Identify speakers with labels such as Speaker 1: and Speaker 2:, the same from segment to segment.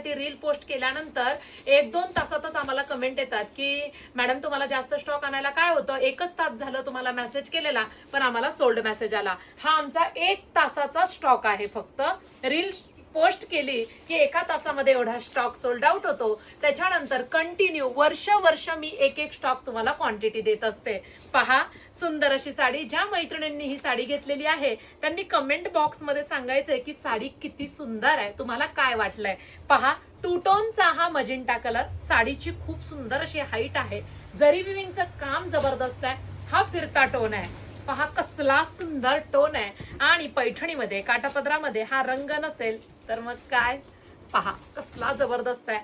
Speaker 1: तुमच्यासाठी reel post केल्यानंतर 1-2 तासातच आम्हाला कमेंट येतात की मॅडम तुम्हाला जास्त स्टॉक आणायला काय होतं, 1च तास झालं तुम्हाला मेसेज केलेला पण आम्हाला सोल्ड मेसेज आला. हा आमचा 1 तासाचा स्टॉक आहे. फक्त रील पोस्ट केली की 1 तासामध्ये एवढा स्टॉक सोल्ड आउट होतो. त्याच्यानंतर कंटिन्यू वर्ष मी एक स्टॉक तुम्हाला क्वांटिटी देत असते. पहा सुंदर अशी साडी. ज्या मैत्रिणींनी ही साडी घेतलेली आहे त्यांनी कमेंट बॉक्स मध्ये सांगायचंय की साडी किती सुंदर आहे, तुम्हाला काय वाटलंय. पहा 2 टोनचा हा मजिंटा कलर, साडीची खूप सुंदर अशी हाईट आहे, जरी विविंगचं काम जबरदस्त आहे. हा फिरता टोन आहे, पहा कसला सुंदर टोन आहे. आणि पैठणीमध्ये काठापदरामध्ये हा रंग नसेल तर मग काय, पहा कसला जबरदस्त आहे.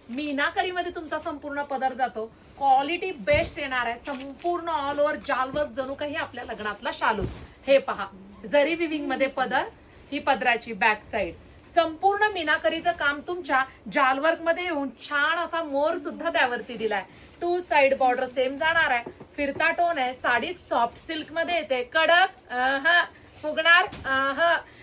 Speaker 1: मीनाकरीमध्ये तुमचा संपूर्ण पदर जातो, क्वालिटी बेस्ट येणार आहे. संपूर्ण ऑल ओव्हर जालवर्क, जणू काही आपल्या लग्नातला शालू. हे पहा जरी विविंग मध्ये पदर, ही पदराची बॅक साइड, संपूर्ण मीनाकरीचं काम तुमच्या जालवर्क मध्ये येऊन छान असा मोर सुद्धा त्यावरती दिलाय. 2 साइड बॉर्डर सेम जाणार आहे. फिरता टोन आहे. साडी सॉफ्ट सिल्क मध्ये येते, कडक फुगणार.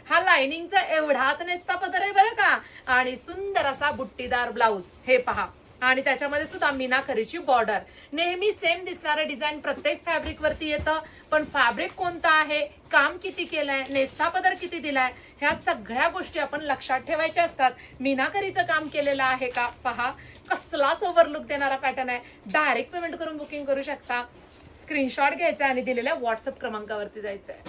Speaker 1: हा लाइनिंगचा एवढाच नेसता पदर आहे बरं का. आणि सुंदर असा बुट्टीदार ब्लाऊज. हे पहा, आणि त्याच्यामध्ये सुद्धा मीनाकरीची बॉर्डर. नेहमी सेम दिसणारं डिझाईन प्रत्येक फॅब्रिक वरती येतं, पण फॅब्रिक कोणतं आहे, काम किती केलंय, नेसता पदर किती दिलाय, ह्या सगळ्या गोष्टी आपण लक्षात ठेवायच्या असतात. मीनाकरीचं काम केलेलं आहे का, पहा कसलाच ओव्हरलुक देणारा पॅटर्न आहे. डायरेक्ट पेमेंट करून बुकिंग करू शकता. स्क्रीनशॉट घ्यायचा आणि दिलेल्या व्हॉट्सअप क्रमांकावरती जायचंय.